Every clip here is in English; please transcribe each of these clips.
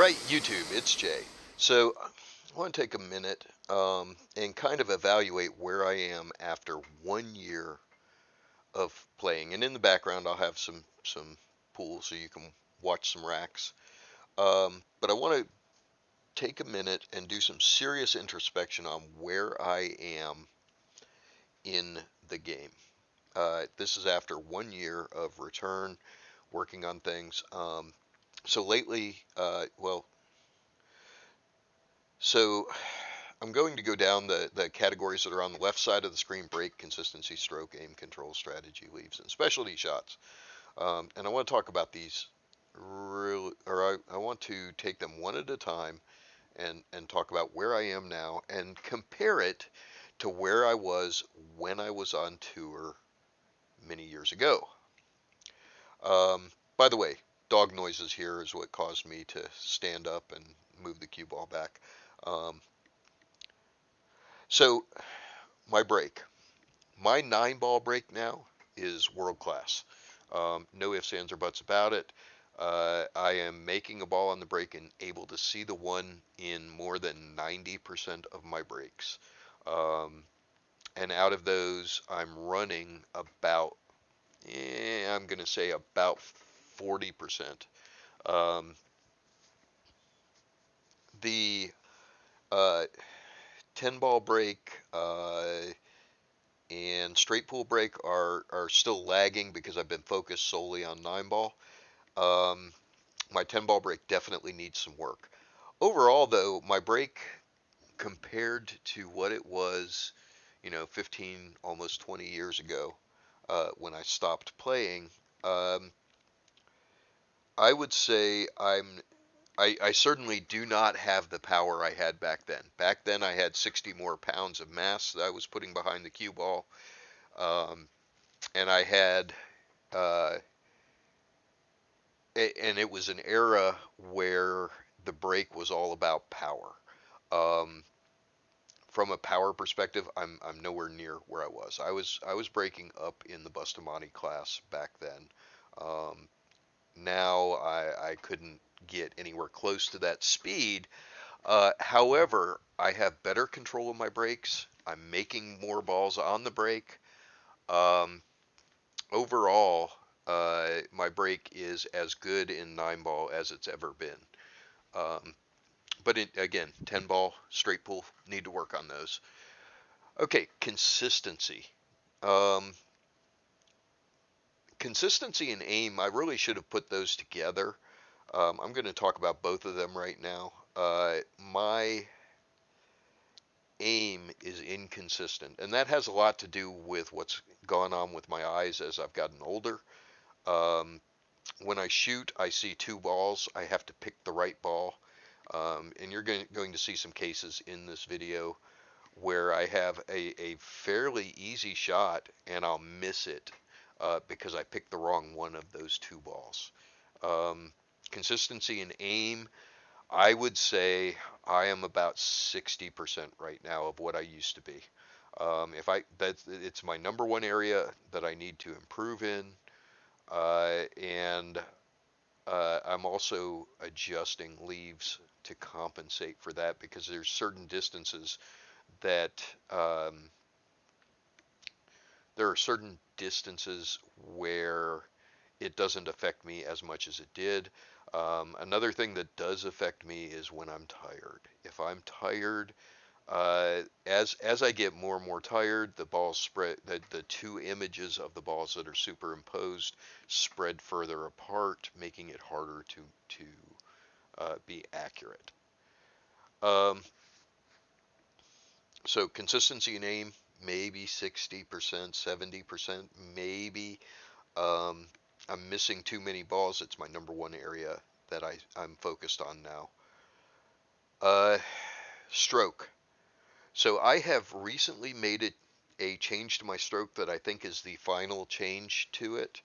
right, YouTube, it's Jay. So I want to take a minute and kind of evaluate where I am after 1 year of playing. And in the background, I'll have some pools so you can watch some racks. But I want to take a minute and do some serious introspection on where I am in the game. This is after 1 year of return, working on things. So lately, so I'm going to go down the categories that are on the left side of the screen: break, consistency, stroke, aim, control, strategy, leaves, and specialty shots. And I want to talk about these I want to take them one at a time and talk about where I am now and compare it to where I was when I was on tour many years ago. By the way, dog noises here is what caused me to stand up and move the cue ball back. Um, so my break. My 9 ball break now is world class. No ifs, ands, or buts about it. I am making a ball on the break and able to see the one in more than 90% of my breaks. Um, and out of those, I'm running about, I'm going to say about 40%. Um, the uh, 10 ball break, and straight pool break are still lagging because I've been focused solely on 9 ball. Um, my 10 ball break definitely needs some work. Overall, though, my break compared to what it was, 15, almost 20 years ago, when I stopped playing, um, I would say I certainly do not have the power I had back then. Back then, I had 60 more pounds of mass that I was putting behind the cue ball. Um, and I had uh, and it was an era where the break was all about power. Um, from a power perspective, I'm nowhere near where I was. I was breaking up in the Bustamante class back then. Um, Now I couldn't get anywhere close to that speed. However, I have better control of my brakes. I'm making more balls on the brake. Um, Overall, my brake is as good in 9 ball as it's ever been. Um, but again, 10 ball, straight pull, need to work on those. Okay, consistency. Um, Consistency and aim, I really should have put those together. I'm going to talk about both of them right now. My aim is inconsistent, and that has a lot to do with what's gone on with my eyes as I've gotten older. Um, when I shoot, I see 2 balls. I have to pick the right ball. And you're going to see some cases in this video where I have a fairly easy shot and I'll miss it because I picked the wrong one of those 2 balls. Um, Consistency and aim, I would say I am about 60% right now of what I used to be. If I that's it's my number one area that I need to improve in, and I'm also adjusting leaves to compensate for that because there's certain distances that there are certain distances where it doesn't affect me as much as it did. Another thing that does affect me is when I'm tired. If I'm tired, as I get more and more tired, the balls spread. The 2 images of the balls that are superimposed spread further apart, making it harder to be accurate. Um, so consistency and aim, maybe 60%, 70%, maybe. Um, I'm missing too many balls. It's my number one area that I'm focused on now. Uh, Stroke. So I have recently made it a change to my stroke that I think is the final change to it,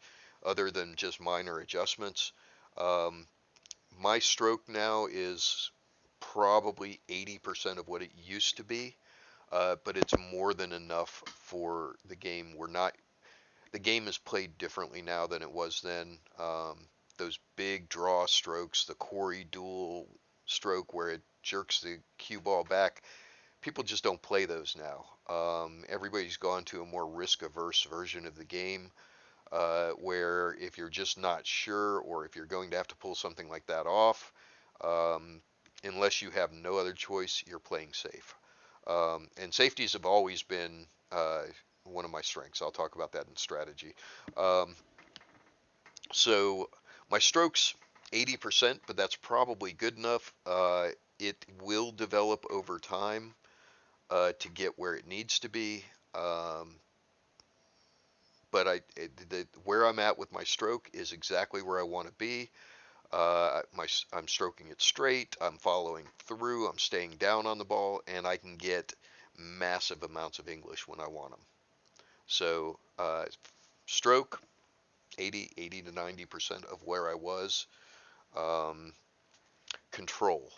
other than just minor adjustments. Um, my stroke now is probably 80% of what it used to be, but it's more than enough for the game. The game is played differently now than it was then. those big draw strokes, the Corey dual stroke where it jerks the cue ball back. People just don't play those now. Everybody's gone to a more risk-averse version of the game, where if you're just not sure, or if you're going to have to pull something like that off, um, unless you have no other choice, you're playing safe. And safeties have always been one of my strengths. I'll talk about that in strategy. Um, so my strokes 80%, but that's probably good enough. It will develop over time to get where it needs to be. Um, but where I'm at with my stroke is exactly where I want to be. I'm stroking it straight. I'm following through. I'm staying down on the ball, and I can get massive amounts of English when I want them. So stroke 80 to 90% of where I was. Um, Control.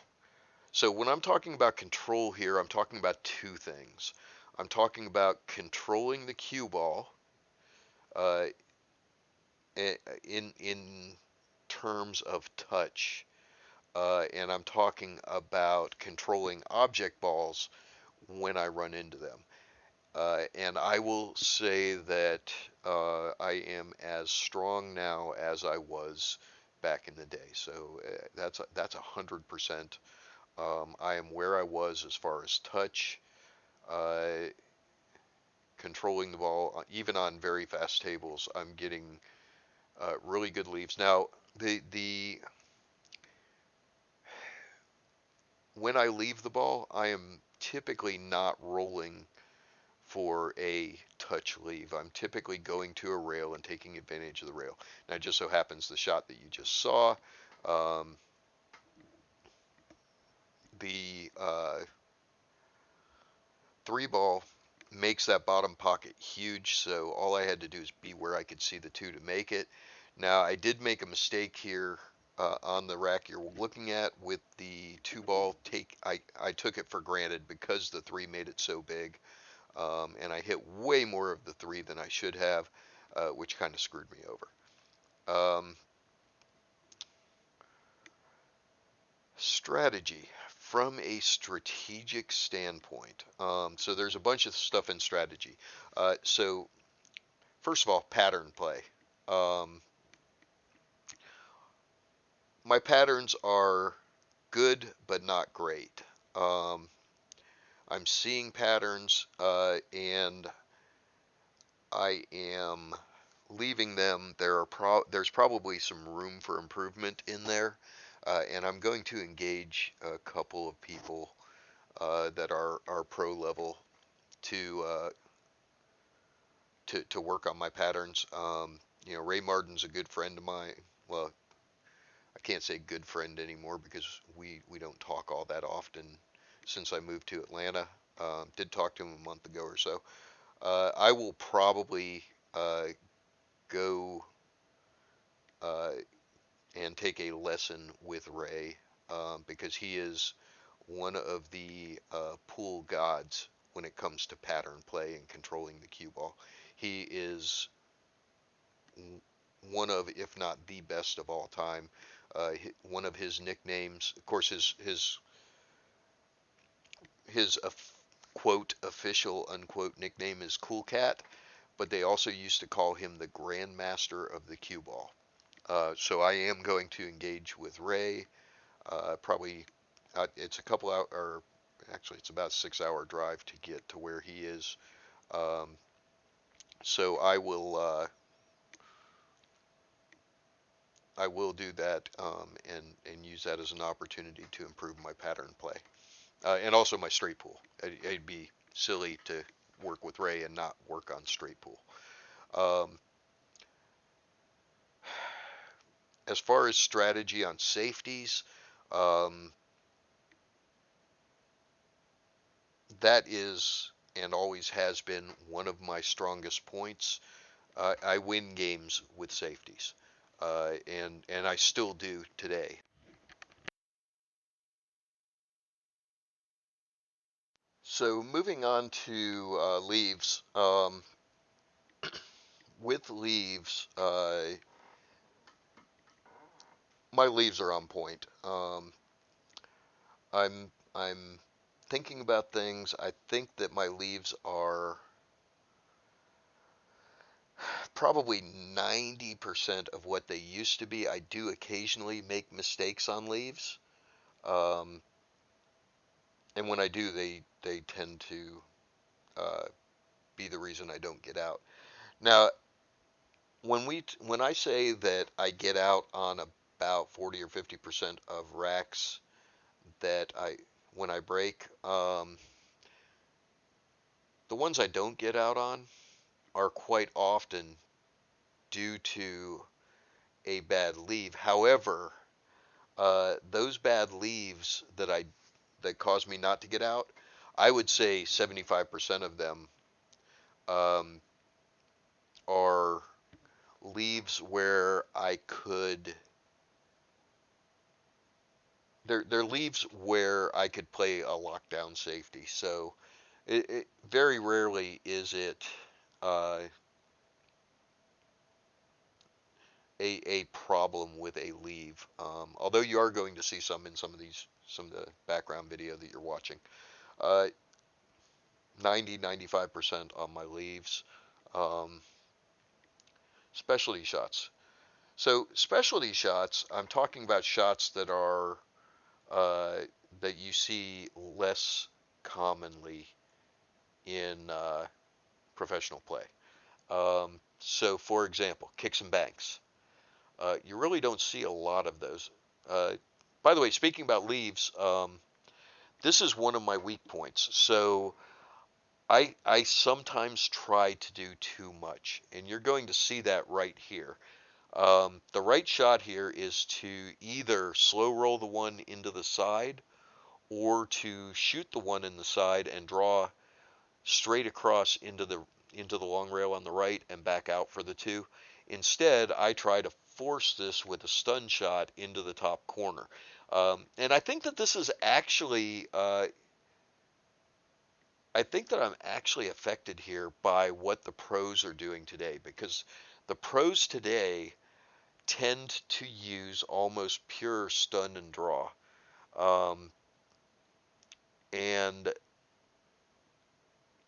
So when I'm talking about control here, I'm talking about two things. I'm talking about controlling the cue ball uh, in terms of touch, and I'm talking about controlling object balls when I run into them. And I will say that I am as strong now as I was back in the day. So that's 100%. I am where I was as far as touch, uh, controlling the ball, even on very fast tables. I'm getting really good leaves. Now, the when I leave the ball, I am typically not rolling for a touch leave. I'm typically going to a rail and taking advantage of the rail. Now, it just so happens the shot that you just saw, um, the three ball makes that bottom pocket huge, so all I had to do is be where I could see the two to make it. Now, I did make a mistake here on the rack you're looking at with the two ball take. I took it for granted because the three made it so big, and I hit way more of the three than I should have, which kind of screwed me over. Strategy from a strategic standpoint. So there's a bunch of stuff in strategy. So first of all, pattern play. Um, my patterns are good but not great. Um, I'm seeing patterns and I am leaving them. There's probably some room for improvement in there, and I'm going to engage a couple of people that are pro level to to work on my patterns. Ray Martin's a good friend of mine. Well, I can't say good friend anymore because we don't talk all that often since I moved to Atlanta. Did talk to him a month ago or so. I will probably go uh, and take a lesson with Ray because he is one of the pool gods when it comes to pattern play and controlling the cue ball. He is one of, if not the best of all time. One of his nicknames, of course, his quote official unquote nickname is Cool Cat, but they also used to call him the Grandmaster of the cue ball. So I am going to engage with Ray. Probably it's a couple hour, or actually it's about a 6 hour drive to get to where he is. Um, so I will do that and use that as an opportunity to improve my pattern play and also my straight pool. It'd be silly to work with Ray and not work on straight pool. Um, as far as strategy on safeties, um, that is and always has been one of my strongest points. I win games with safeties, and I still do today. So moving on to leaves. With leaves, my leaves are on point. I'm thinking about things. I think that my leaves are probably 90% of what they used to be. I do occasionally make mistakes on leaves. Um, and when I do, they tend to uh, be the reason I don't get out. Now, when I say that I get out on about 40 or 50% of racks that I when I break, the ones I don't get out on are quite often due to a bad leave. However, those bad leaves that cause me not to get out, I would say 75% of them um, are leaves where I could. They're leaves where I could play a lockdown safety. So it very rarely is it uh, a problem with a leave. Although you are going to see some in some of the background video that you're watching. Uh, 95% on my leaves. Um, specialty shots. So specialty shots, I'm talking about shots that are uh, that you see less commonly in professional play. So, for example, kicks and banks. You really don't see a lot of those. Uh, by the way, speaking about leaves, this is one of my weak points. So I sometimes try to do too much, and you're going to see that right here. The right shot here is to either slow roll the one into the side or to shoot the one in the side and draw straight across into the long rail on the right and back out for the two. Instead, I try to force this with a stun shot into the top corner. And I think that this is actually, I think that I'm actually affected here by what the pros are doing today because the pros today tend to use almost pure stun and draw. Um, and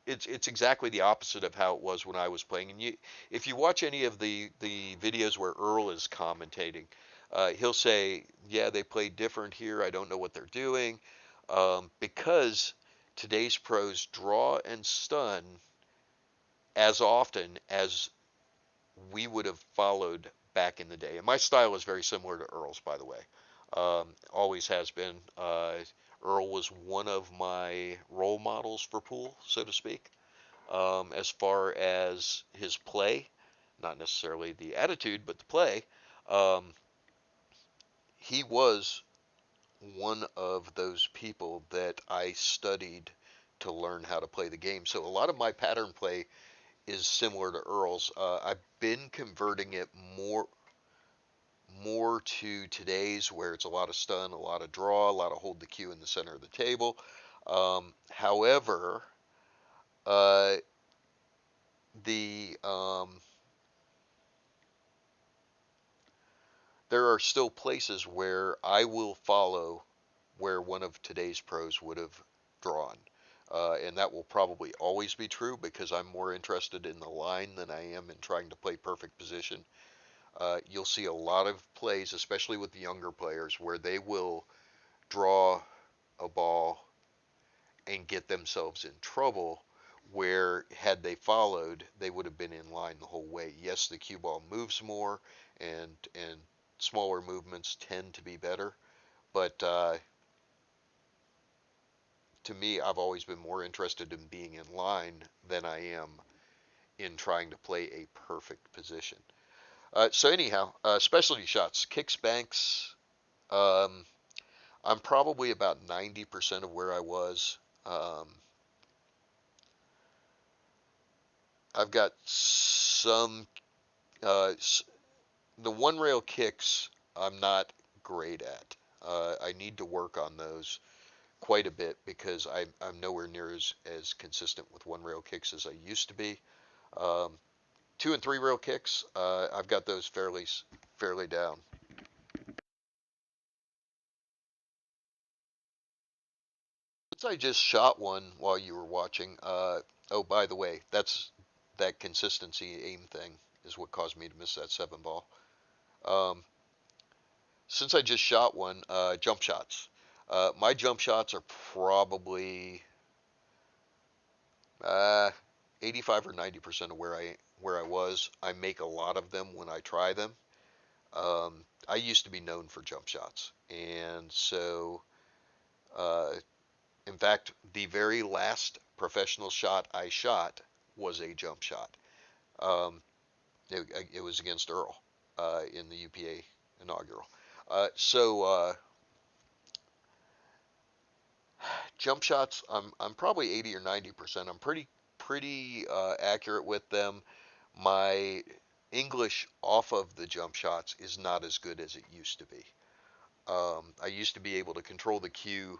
it's exactly the opposite of how it was when I was playing. And if you watch any of the videos where Earl is commentating, he'll say, "Yeah, they play different here. I don't know what they're doing," because today's pros draw and stun as often as we would have followed back in the day. And my style is very similar to Earl's, by the way. Always has been. Earl was one of my role models for pool, so to speak, as far as his play, not necessarily the attitude, but the play. Um, he was one of those people that I studied to learn how to play the game. So a lot of my pattern play is similar to Earl's. I've been converting it more to today's, where it's a lot of stun, a lot of draw, a lot of hold the cue in the center of the table. However, uh, the there are still places where I will follow where one of today's pros would have drawn. And that will probably always be true because I'm more interested in the line than I am in trying to play perfect position. You'll see a lot of plays, especially with the younger players, where they will draw a ball and get themselves in trouble. Where had they followed, they would have been in line the whole way. Yes, the cue ball moves more, and smaller movements tend to be better. But to me, I've always been more interested in being in line than I am in trying to play a perfect position. So anyhow, specialty shots, kicks, banks. Um, I'm probably about 90% of where I was. Um, I've got some uh, the one rail kicks. I'm not great at. I need to work on those quite a bit because I'm nowhere near as consistent with one rail kicks as I used to be. Um, two and three rail kicks, I've got those fairly down. Since I just shot one while you were watching, oh, by the way, that consistency aim thing is what caused me to miss that seven ball. Um, since I just shot one, jump shots. My jump shots are probably uh, 85 or 90% of where I was. I make a lot of them when I try them. I used to be known for jump shots, and so uh, in fact, the very last professional shot I shot was a jump shot. Um, it was against Earl in the UPA inaugural. So jump shots, I'm probably 80 or 90%. I'm pretty accurate with them. My English off of the jump shots is not as good as it used to be. I used to be able to control the cue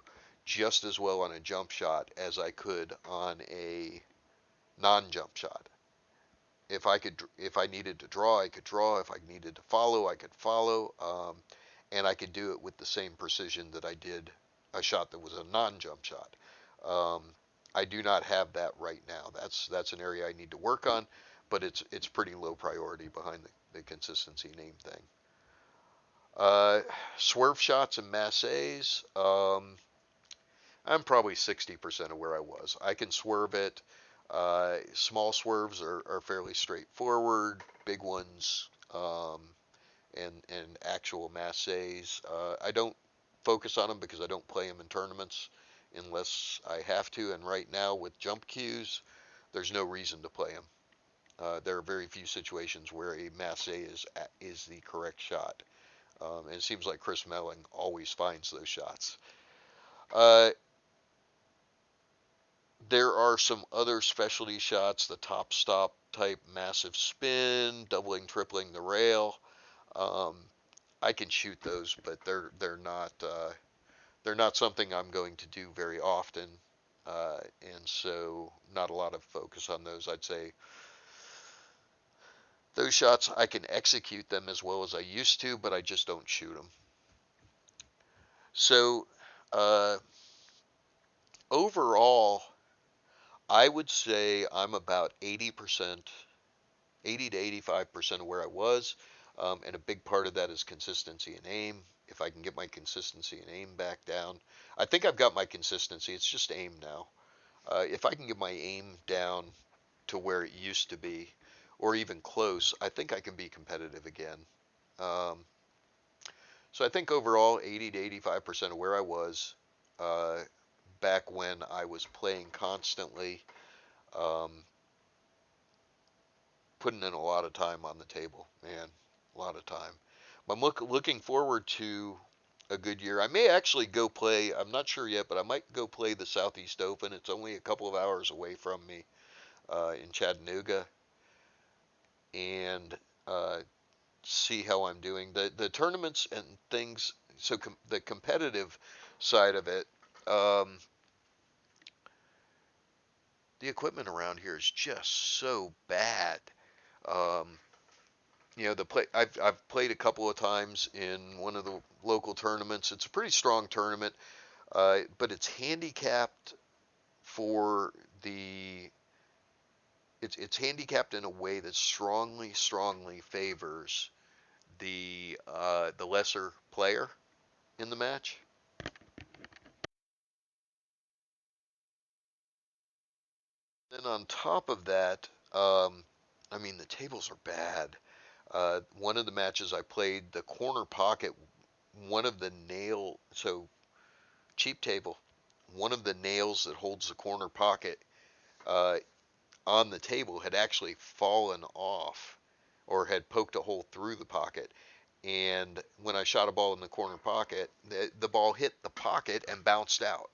just as well on a jump shot as I could on a non-jump shot. If I needed to draw, I could draw. If I needed to follow, I could follow, and I could do it with the same precision that I did a shot that was a non-jump shot. Um, I do not have that right now. That's an area I need to work on, but it's pretty low priority behind the consistency name thing. Uh, Swerve shots and masses. I'm probably 60% of where I was. I can swerve it. Small swerves are fairly straightforward. Big ones and actual masses. I don't focus on them because I don't play them in tournaments unless I have to. And right now with jump cues, there's no reason to play them. There are very few situations where a masse is the correct shot. And it seems like Chris Melling always finds those shots. Uh, there are some other specialty shots, the top stop type massive spin, doubling, tripling the rail. Um, I can shoot those, but they're not something I'm going to do very often, and so not a lot of focus on those. I'd say those shots I can execute them as well as I used to, but I just don't shoot them. So uh, overall, I would say I'm about 80%, 80 to 85% of where I was. And a big part of that is consistency and aim. If I can get my consistency and aim back down, I think I've got my consistency. It's just aim now. If I can get my aim down to where it used to be, or even close, I think I can be competitive again. Um, so I think overall, 80 to 85% of where I was uh, back when I was playing constantly. Um, Putting in a lot of time on the table, man, a lot of time. I'm looking forward to a good year. I may actually go play. I'm not sure yet, but I might go play the Southeast Open. It's only a couple of hours away from me in Chattanooga, and uh, see how I'm doing. The tournaments and things. So the competitive side of it. Um, the equipment around here is just so bad. Um, the play I've played a couple of times in one of the local tournaments. It's a pretty strong tournament, but it's handicapped for the it's handicapped in a way that strongly favors the lesser player in the match. Then on top of that, I mean the tables are bad. One of the matches I played, the corner pocket, one of the nail so cheap table, one of the nails that holds the corner pocket uh, on the table had actually fallen off or had poked a hole through the pocket. And when I shot a ball in the corner pocket, the ball hit the pocket and bounced out.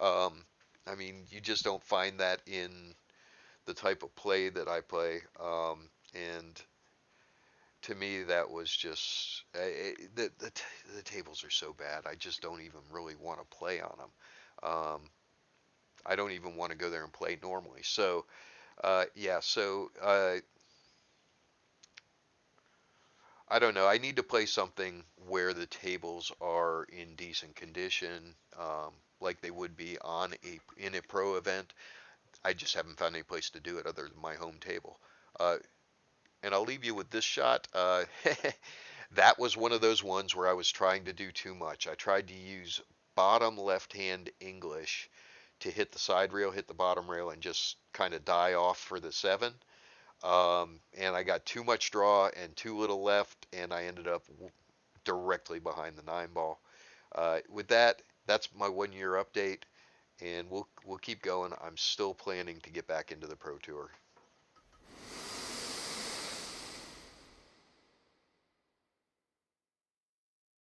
Um, I mean, you just don't find that in the type of play that I play. And to me, that was just the tables are so bad. I just don't even really want to play on them. I don't even want to go there and play normally. So yeah, so I don't know. I need to play something where the tables are in decent condition, like they would be on a in a pro event. I just haven't found any place to do it other than my home table. Uh, and I'll leave you with this shot. That was one of those ones where I was trying to do too much. I tried to use bottom left hand English to hit the side rail, hit the bottom rail, and just kind of die off for the seven. And I got too much draw and too little left, and I ended up directly behind the nine ball. With that, that's my 1 year update, and we'll keep going. I'm still planning to get back into the pro tour.